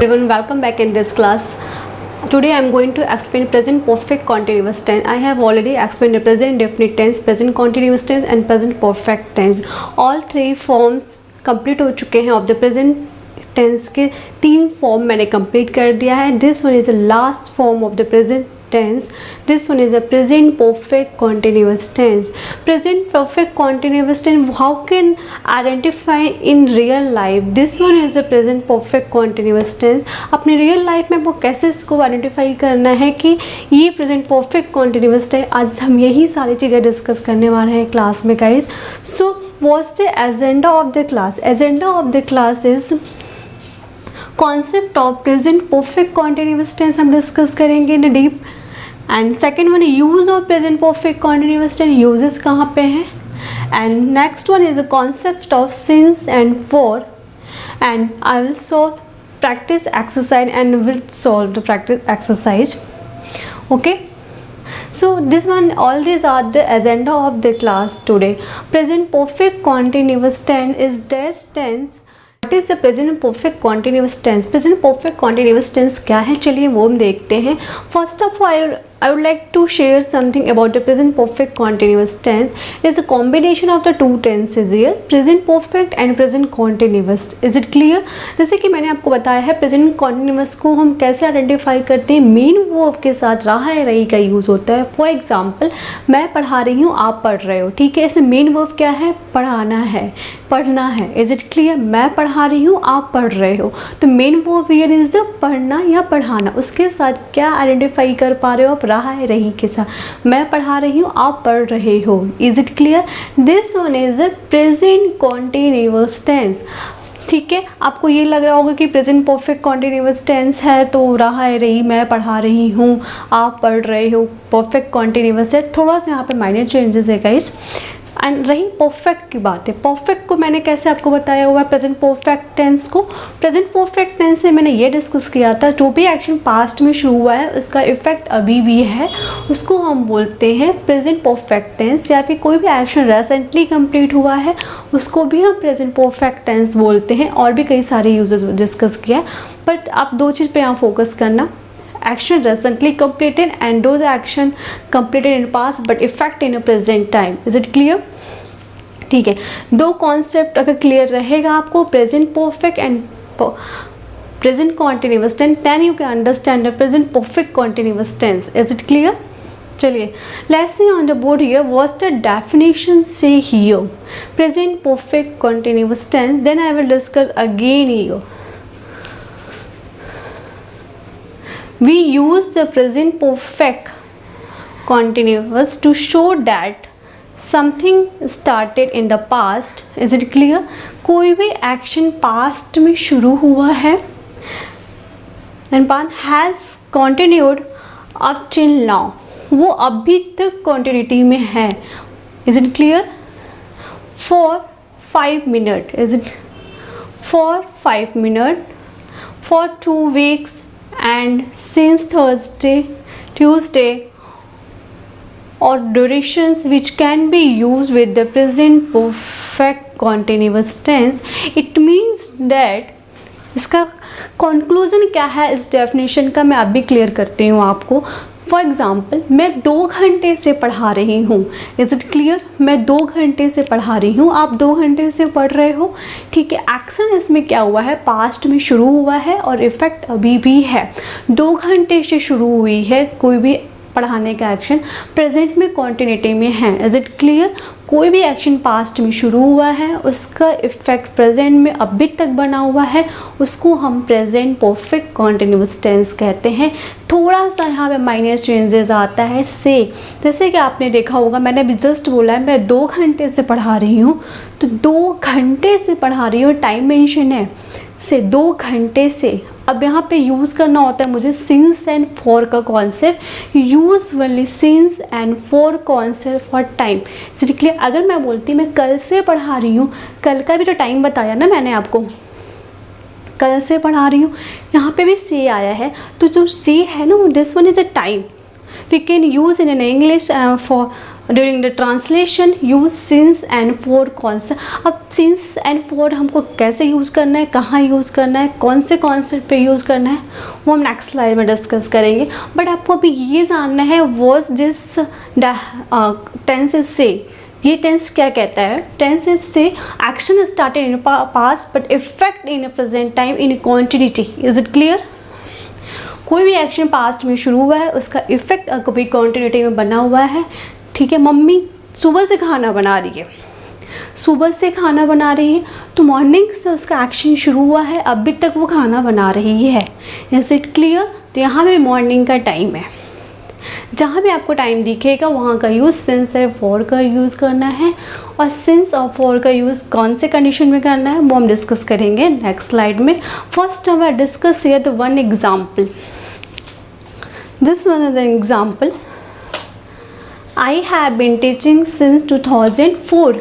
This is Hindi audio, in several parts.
Everyone, welcome back in this class. Today I am going to explain present perfect continuous tense. I have already explained the present definite tense, present continuous tense and present perfect tense. All three forms complete हो चुके हैं of the present tense के तीन फॉर्म मैंने कंप्लीट कर दिया है. This one is the last form of the present tense. This one is a present perfect continuous tense. Present perfect continuous tense, how can identify in real life? This one is a present perfect continuous tense. अपने रियल लाइफ में वो कैसे इसको आइडेंटिफाई करना है कि ये प्रेजेंट परफेक्ट कॉन्टिन्यूस है. आज हम यही सारी चीज़ें डिस्कस करने वाले हैं क्लास में guys. So what's the agenda of the class? Agenda of the class is concept of present perfect continuous tense हम डिस्कस करेंगे in deep. And second one, use of present perfect continuous tense, uses कहाँ पे हैं. And next one is a concept of since and for. And I will solve practice exercise and will solve the practice exercise. Okay, so this one, all these are the agenda of the class today. Present perfect continuous tense is that tense. What is the present perfect continuous tense? Present perfect continuous tense क्या है, चलिए वो हम देखते हैं. First of all, I would like to share something about the present perfect continuous tense. It is a combination of the two tenses here, present perfect and present continuous. Is it clear? जैसे कि मैंने आपको बताया है present continuous को हम कैसे आइडेंटिफाई करते हैं. मेन वर्ब के साथ रहा है रही का यूज़ होता है. फॉर एग्जाम्पल, मैं पढ़ा रही हूँ, आप पढ़ रहे हो. ठीक है, इसमें मेन वर्ब क्या है? पढ़ाना है, पढ़ना है. Is it clear? मैं पढ़ा रही हूँ, आप पढ़ रहे हो, तो main verb here is the पढ़ना या पढ़ाना. उसके साथ क्या आइडेंटिफाई कर पा रहे हो आप? रहा है रही के साथ. मैं पढ़ा रही हूँ, आप पढ़ रहे हो. Is it clear? This one is a present continuous tense. ठीक है, आपको ये लग रहा होगा कि प्रेजेंट परफेक्ट कॉन्टिन्यूअस टेंस है तो रहा है रही, मैं पढ़ा रही हूँ, आप पढ़ रहे हो, परफेक्ट कॉन्टिन्यूअस है. थोड़ा सा यहाँ पे माइनर चेंजेस है गाइस. एंड रही परफेक्ट की बात है, परफेक्ट को मैंने कैसे आपको बताया हुआ है प्रेजेंट परफेक्ट टेंस को. प्रेजेंट परफेक्ट टेंस से मैंने ये डिस्कस किया था, जो भी एक्शन पास्ट में शुरू हुआ है उसका इफेक्ट अभी भी है, उसको हम बोलते हैं प्रेजेंट परफेक्ट टेंस. या फिर कोई भी एक्शन रिसेंटली कंप्लीट हुआ है उसको भी हम प्रेजेंट परफेक्ट टेंस बोलते हैं. और भी कई सारे यूजेस डिस्कस किया है, बट आप दो चीज़ पे यहाँ फोकस करना. Action recently completed and those action completed in past but effect in a present time. Is it clear? ठीक है, दो कॉन्सेप्ट अगर क्लियर रहेगा आपको, present perfect and present continuous tense, then you can understand the present perfect continuous tense. Is it clear? चलिए, let's see on the board here what's the definition से here present perfect continuous tense. Then I will discuss again here. We use the present perfect continuous to show that something started in the past. Is it clear? कोई भी action past में शुरू हुआ है and has continued up till now. वो अभी तक continuity में है. Is it clear? For 5 minutes. Is it for 5 minutes? For 2 weeks. And since Thursday, Tuesday, or durations which can be used with the present perfect continuous tense. It means that इसका conclusion क्या है इस definition का मैं अभी क्लियर करती हूँ आपको. फॉर एग्ज़ाम्पल, मैं 2 घंटे से पढ़ा रही हूँ. Is it clear? मैं 2 घंटे से पढ़ा रही हूँ, आप 2 घंटे से पढ़ रहे हो. ठीक है, एक्शन इसमें क्या हुआ है? पास्ट में शुरू हुआ है और इफ़ेक्ट अभी भी है. 2 घंटे से शुरू हुई है कोई भी पढ़ाने का एक्शन, प्रेजेंट में कॉन्टिन्यूटी में है. Is it clear? कोई भी एक्शन पास्ट में शुरू हुआ है, उसका इफेक्ट प्रेजेंट में अभी तक बना हुआ है, उसको हम प्रेजेंट परफेक्ट कॉन्टिन्यूअस टेंस कहते हैं. थोड़ा सा यहाँ पे माइनर चेंजेस आता है से, जैसे कि आपने देखा होगा, मैंने अभी जस्ट बोला है मैं 2 घंटे से पढ़ा रही हूँ, तो 2 घंटे से पढ़ा रही हूँ, टाइम मेंशन है से 2 घंटे से. अब यहाँ पे यूज़ करना होता है मुझे सिंस एंड फॉर का concept. Usually since and for concept for time. इसलिए अगर मैं बोलती मैं कल से पढ़ा रही हूँ, कल का भी तो टाइम बताया ना मैंने आपको, कल से पढ़ा रही हूँ, यहाँ पे भी से आया है, तो जो से है ना, this one is a time. We can use in English for during the translation use since and for concept. अब सिंस एंड फॉर हमको कैसे यूज़ करना है, कहाँ यूज़ करना है, कौन से कॉन्सेप्ट पे यूज़ करना है, वो हम नेक्स्ट स्लाइड में डिस्कस करेंगे। बट आपको अभी ये जानना है वॉज दिस टेंस इज से, ये टेंस क्या कहता है। टेंस इज से action started in past but effect in present time in continuity. Is it clear? कोई भी एक्शन पास्ट में शुरू हुआ है, उसका इफेक्ट कभी कॉन्टिन्यूटी में बना हुआ है। ठीक है, मम्मी सुबह से खाना बना रही है, सुबह से खाना बना रही है, तो मॉर्निंग से उसका एक्शन शुरू हुआ है, अभी तक वो खाना बना रही है। Is it clear? तो यहाँ पे मॉर्निंग का टाइम है, जहाँ भी आपको टाइम दिखेगा वहाँ का यूज़ सिंस है फॉर का यूज़ करना है, और सिंस और फॉर का यूज़ कौन से कंडीशन में करना है वो हम डिस्कस करेंगे नेक्स्ट स्लाइड में। फर्स्ट हम discuss here the one example, this one is the example. I have been teaching since 2004.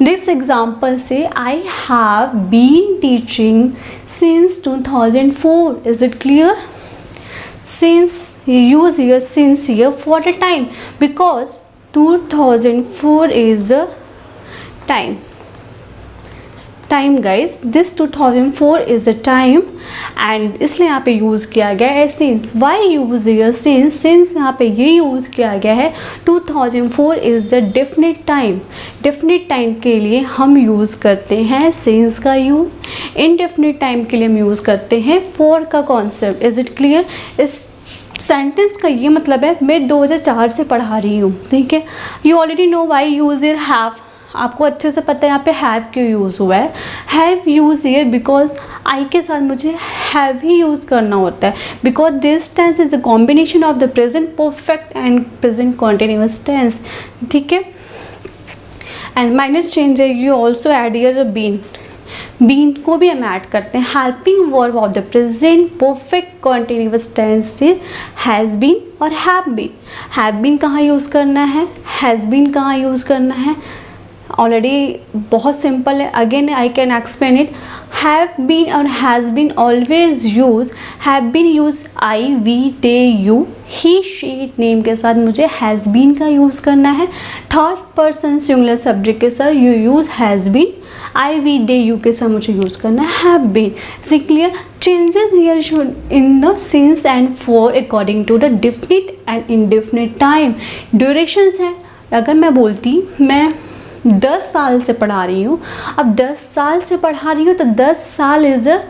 This example say I have been teaching since 2004. Is it clear? Since you use here since here for the time, because 2004 is the time guys, this 2004 is the time and इसलिए यहाँ पे यूज़ किया गया है since। why use here since? since यहाँ पे ये यूज़ किया गया है 2004 is the definite time। definite time के लिए हम यूज़ करते हैं since का यूज़, indefinite time के लिए हम यूज़ करते हैं for का कॉन्सेप्ट। Is it clear? इस सेंटेंस का ये मतलब है मैं 2004 से पढ़ा रही हूँ। ठीक है, you already know why use year have, आपको अच्छे से पता है यहाँ पे हैव क्यों यूज़ हुआ है। Have use here because I के साथ मुझे हैव ही यूज़ करना होता है, because this tense is a combination of the present perfect and present continuous tense. ठीक है, एंड माइनस चेंज है, you also add here been, been को भी हम ऐड करते हैं। Helping verb of the present perfect continuous tense is has been और हैव बीन। हैव बीन कहाँ यूज़ करना है, हैज़ बीन कहाँ यूज़ करना है, ऑलरेडी बहुत सिंपल है। Again I can explain it. Have been और has been always use, have been use I we they you, he she name के साथ मुझे हैज़ बीन का यूज़ करना है। थर्ड पर्सन सिंगुलर सब्जेक्ट के साथ you use has been, I we they you के साथ मुझे यूज़ करना है have been. Is clear? Changes here should in the since and for according to the definite and indefinite time. Durations है, अगर मैं बोलती मैं 10 साल से पढ़ा रही हूँ, अब 10 साल से पढ़ा रही हूँ तो 10 साल इज़ द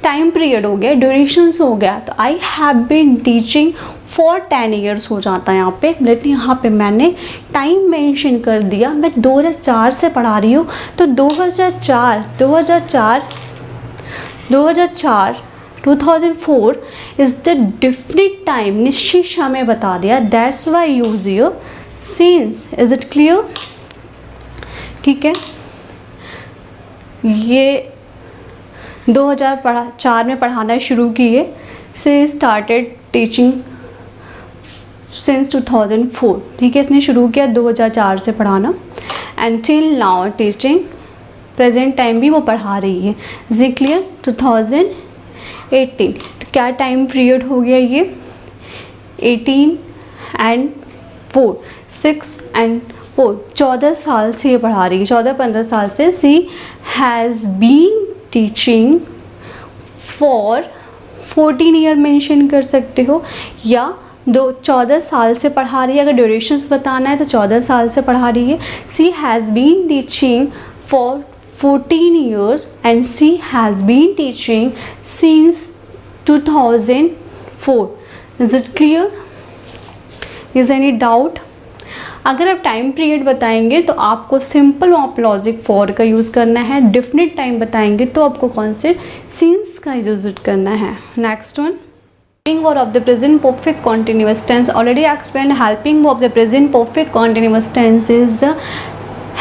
टाइम पीरियड हो गया, ड्यूरेशंस हो गया, तो I have been teaching for 10 years हो जाता है यहाँ पे। लेकिन यहाँ पे मैंने टाइम मेंशन कर दिया, मैं 2004 से पढ़ा रही हूँ, तो 2004 2004 इज़ द डेफिनिट टाइम, निश्चित समय बता दिया, that's why use your sins. Is it clear? ठीक है, ये 2004 में पढ़ाना शुरू किए, से स्टार्टेड टीचिंग सिंस 2004। ठीक है, इसने शुरू किया 2004 से पढ़ाना and till now teaching, present time भी वो पढ़ा रही है। Is it clear? 2018, तो क्या टाइम पीरियड हो गया ये? 18 एंड 4, 6 एंड 4, 14 साल से ये पढ़ा रही है, 14-15 साल से। She has been teaching for 14 year mention कर सकते हो, या 14 साल से पढ़ा रही है। अगर ड्यूरेशंस बताना है तो 14 साल से पढ़ा रही है। She has been teaching for 14 years and she has been teaching since 2004. Is it clear? Is any doubt? अगर आप टाइम पीरियड बताएंगे तो आपको सिंपल ऑपलॉजिक फॉर का यूज़ करना है, डेफिनेट टाइम बताएंगे तो आपको कौन से सिंस का यूज करना है। Next one, helping verb of the present perfect continuous tense. Already explained, helping verb of the present perfect continuous tense is the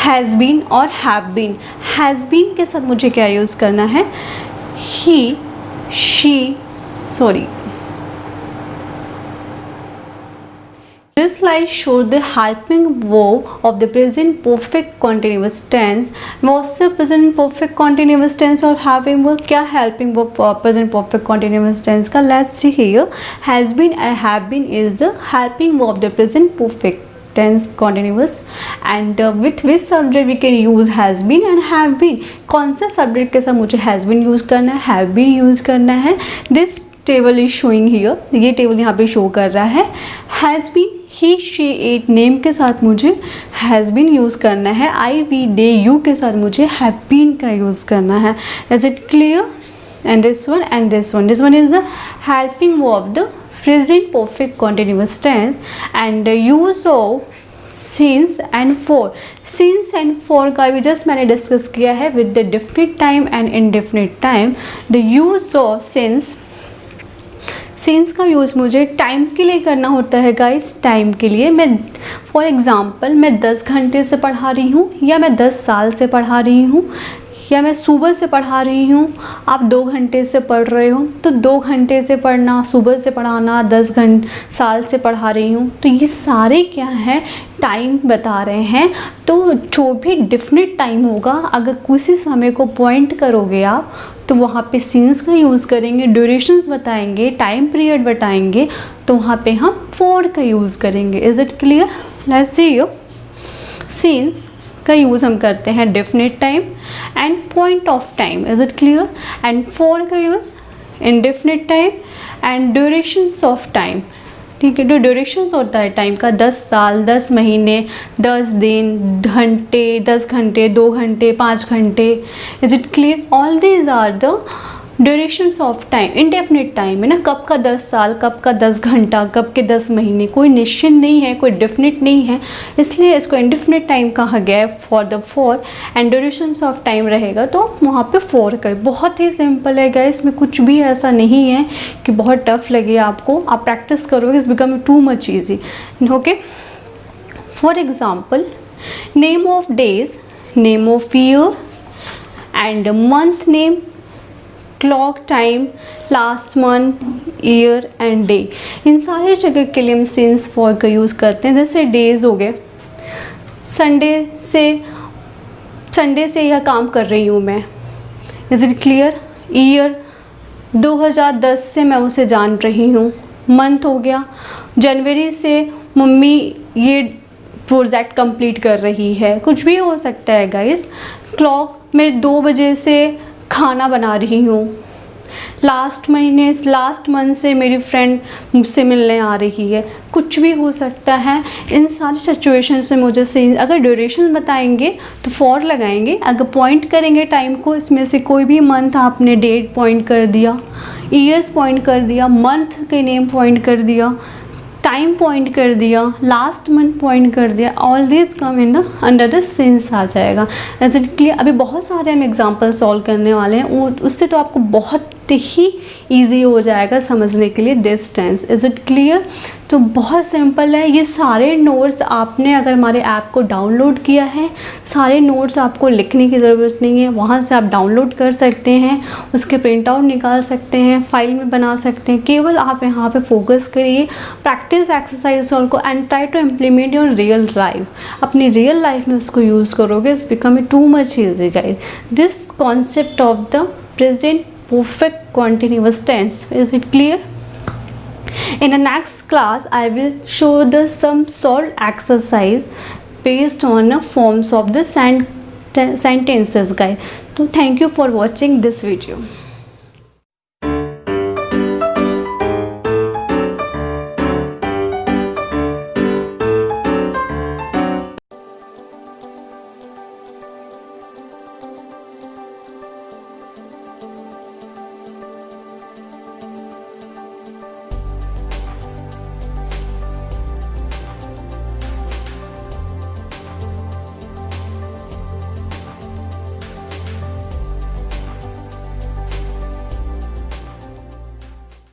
has been और have been. has been के साथ मुझे क्या यूज़ करना है? he, she, sorry. This slide shows the helping verb of the present perfect continuous tense. What's the present perfect continuous tense और helping verb? क्या helping verb present perfect continuous tense का? Let's see here. Has been and have been is the helping verb of the present perfect tense continuous and with which subject we can use has been and have been. कौन से subject के साथ मुझे has been use करना है, have been use करना है. This table is showing here. ये table यहाँ पे show कर रहा है. Has been, he, she, it name के साथ मुझे has been use करना है. I, we, they, you के साथ मुझे have been का use करना है. Is it clear? And this one and this one. This one is the helping verb, the present perfect continuous tense and the use of since and for. Since and for का भी just मैंने डिस्कस किया है with the definite time and indefinite time. The use of since का यूज़ मुझे टाइम के लिए करना होता है गाइस. टाइम के लिए मैं फॉर एग्ज़ाम्पल मैं 10 घंटे से पढ़ा रही हूँ या मैं 10 साल से पढ़ा रही हूँ या मैं सुबह से पढ़ा रही हूँ. आप 2 घंटे से पढ़ रहे हो तो 2 घंटे से पढ़ना, सुबह से पढ़ाना, 10 साल से पढ़ा रही हूँ, तो ये सारे क्या हैं, टाइम बता रहे हैं. तो जो भी डिफिनिट टाइम होगा अगर किसी समय को पॉइंट करोगे आप तो वहाँ पे सिंस का यूज़ करेंगे. ड्यूरेशंस बताएंगे, टाइम पीरियड बताएंगे, तो वहाँ पे हम फॉर का यूज़ करेंगे. Is it clear? Let's see you. Since का यूज़ हम करते हैं definite time and point of time. Is it clear? And for का use indefinite time and durations of time. ठीक है, जो ड्यूरेशंस होता है टाइम का 10 साल, 10 महीने, 10 दिन, घंटे, 10 घंटे, 2 घंटे, 5 घंटे. Is it clear? All these are the durations of time. Indefinite time है ना, कब का 10 साल, कब का 10 घंटा, कब के 10 महीने, कोई निश्चित नहीं है, कोई डेफिनेट नहीं है, इसलिए इसको इंडेफिनिट टाइम कहा गया है for the for. And durations of time रहेगा तो वहाँ पे फॉर का. बहुत ही सिंपल है गाइस, इसमें कुछ भी ऐसा नहीं है कि बहुत टफ लगे आपको. आप प्रैक्टिस करोगे, it's become too much easy. Okay, for example name of days, name of year and month name, clock time, last month, year and day. इन सारे जगह के लिए हम सिंस फॉर का यूज़ करते हैं. जैसे डेज़ हो गए, संडे से यह काम कर रही हूँ मैं. Is it clear? ईयर 2010 से मैं उसे जान रही हूँ. मंथ हो गया, जनवरी से मम्मी ये प्रोजेक्ट कंप्लीट कर रही है. कुछ भी हो सकता है गाइस. क्लॉक में 2 बजे से खाना बना रही हूँ. लास्ट मंथ से मेरी फ्रेंड मुझसे मिलने आ रही है. कुछ भी हो सकता है. इन सारी सिचुएशन से मुझे से अगर ड्यूरेशन बताएंगे तो फॉर लगाएंगे. अगर पॉइंट करेंगे टाइम को, इसमें से कोई भी मंथ आपने डेट पॉइंट कर दिया, ईयर्स पॉइंट कर दिया, मंथ के नेम पॉइंट कर दिया, टाइम पॉइंट कर दिया, लास्ट मंथ पॉइंट कर दिया, all this come in under the since आ जाएगा. Is it clear? अभी बहुत सारे हम एग्जांपल सॉल्व करने वाले हैं, वो उससे तो आपको बहुत ही ईजी हो जाएगा समझने के लिए this tense. Is it clear? तो बहुत सिंपल है. ये सारे नोट्स आपने अगर हमारे ऐप को डाउनलोड किया है, सारे नोट्स आपको लिखने की ज़रूरत नहीं है, वहाँ से आप डाउनलोड कर सकते हैं, उसके प्रिंट आउट निकाल सकते हैं, फाइल में बना सकते हैं. केवल आप यहाँ पे फोकस करिए, प्रैक्टिस एक्सरसाइज सॉल्व को and try to implement your real life. अपनी रियल लाइफ में उसको यूज़ करोगे, it's become too much easy guys. This concept of the present perfect continuous tense. Is it clear? In the next class I will show the some solved exercise based on the forms of the sentences guys. So thank you for watching this video.